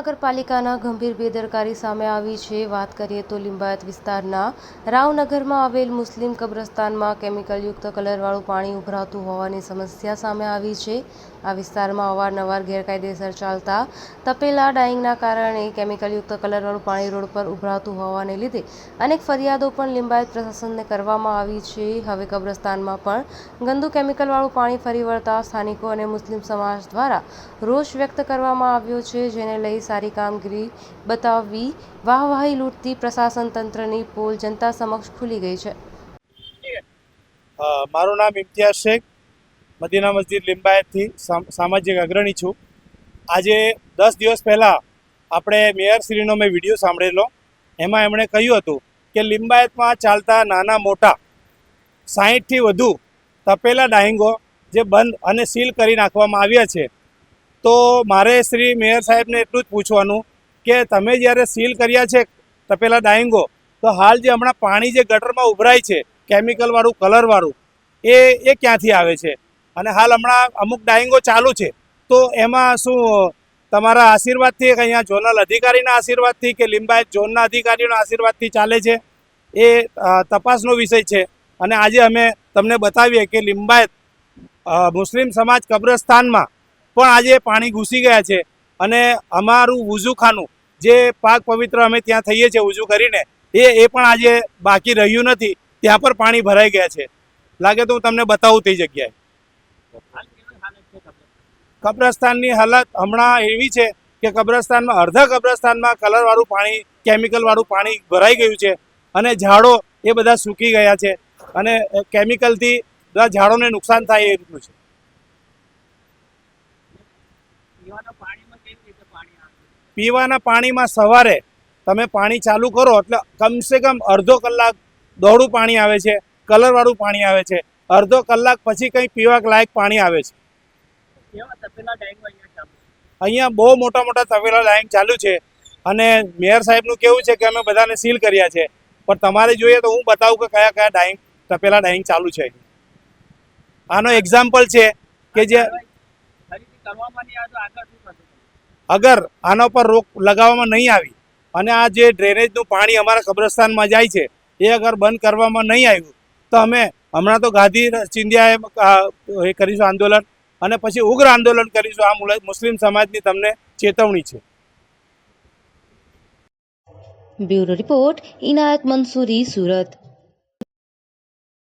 મહાનગરપાલિકાના ગંભીર બેદરકારી સામે આવી છે। વાત કરીએ તો લિંબાયત વિસ્તારના રાવનગરમાં આવેલ મુસ્લિમ કબ્રસ્તાનમાં કેમિકલયુક્ત કલરવાળું પાણી ઉભરાતું હોવાની સમસ્યા સામે આવી છે। આ વિસ્તારમાં અવારનવાર ગેરકાયદેસર ચાલતા તપેલા ડાઇંગના કારણે કેમિકલયુક્ત કલરવાળું પાણી રોડ પર ઉભરાતું હોવાને લીધે અનેક ફરિયાદો પણ લિંબાયત પ્રશાસનને કરવામાં આવી છે। હવે કબ્રસ્તાનમાં પણ ગંદુ કેમિકલવાળું પાણી ફરી વળતા સ્થાનિકો અને મુસ્લિમ સમાજ દ્વારા રોષ વ્યક્ત કરવામાં આવ્યો છે, જેને લઈ સારી કામગીરી બતાવી વાહવાહી લૂંટતી પ્રશાસન તંત્રની પોલ જનતા સમક્ષ ખુલી ગઈ છે। મારું નામ ઇમ્તિયાઝ શેખ, મદીના મસ્જિદ લિંબાયતથી સામાજિક અગ્રણી છું। આજે 10 દિવસ પહેલાં આપણે મેયરશ્રીનો મેં વિડીયો સાંભળેલો। એમાં એમણે કહ્યું હતું કે લિંબાયતમાં ચાલતા નાના મોટા 60થી વધુ તપેલા ડાઇંગો જે બંધ અને સીલ કરી નાખવામાં આવ્યા છે। તો મારે શ્રી મેયર સાહેબને એટલું જ પૂછવાનું કે તમે જ્યારે સીલ કર્યા છે તપેલા ડાઇંગો, તો હાલ જે હમણાં પાણી જે ગટરમાં ઉભરાય છે કેમિકલવાળું કલરવાળું, એ ક્યાંથી આવે છે? અને હાલ હમણાં અમુક ડાઇંગો ચાલુ છે, તો એમાં શું તમારા આશીર્વાદથી કે અહીંયા ઝોનલ અધિકારીના આશીર્વાદથી કે લિંબાયત ઝોનના અધિકારીઓના આશીર્વાદથી ચાલે છે, એ તપાસનો વિષય છે। અને આજે અમે તમને બતાવીએ કે લિંબાયત મુસ્લિમ સમાજ કબ્રસ્તાનમાં પણ આજે પાણી ઘૂસી ગયા છે અને અમારું વુઝુખાનું જે પાક પવિત્ર અમે ત્યાં થઈએ છીએ વુઝુ કરીને, એ પણ આજે બાકી રહ્યું નથી, ત્યાં પર પાણી ભરાઈ ગયા છે। લાગે તો હું તમને બતાવું તે જગ્યાએ। કબ્રસ્તાનની હાલત હમણાં એવી છે કે કબ્રસ્તાનમાં અડધા કબ્રસ્તાનમાં કલરવાળું પાણી કેમિકલવાળું પાણી ભરાઈ ગયું છે અને ઝાડો એ બધા સૂકી ગયા છે અને કેમિકલથી બધા ઝાડોને નુકસાન થાય એ રીતનું છે। પીવાના પાણીમાં સવારે તમે પાણી ચાલુ કરો એટલે કમસે કમ અડધો કલાક દોડું પાણી આવે છે, કલરવાળું પાણી આવે છે, અડધો કલાક પછી કંઈ પીવા લાયક પાણી આવે છે। અહીંયા બહુ મોટા મોટા તપેલા ડાઇંગ ચાલુ છે અને મેયર સાહેબનું કેવું છે કે અમે બધાને સીલ કર્યા છે, પણ તમારે જોઈએ તો હું બતાવું કે કયા કયા ડાઇંગ તપેલા ડાઇંગ ચાલુ છે। આનો એક્ઝામ્પલ છે કે જે અગર આના પર રોક લગાવવામાં નહીં આવી અને આ જે ડ્રેનેજનું પાણી અમારા કબ્રસ્તાનમાં જાય છે એ અગર બંધ કરવામાં નહીં આવ્યું તો અમે હમણાં તો ગાંધી ચિંધ્યાએ કરીશું આંદોલન અને પછી ઉગ્ર આંદોલન કરીશું। આ મુસ્લિમ સમાજની તમને ચેતવણી છે। બ્યુરો રિપોર્ટ, ઇનાયત મંસૂરી, સુરત।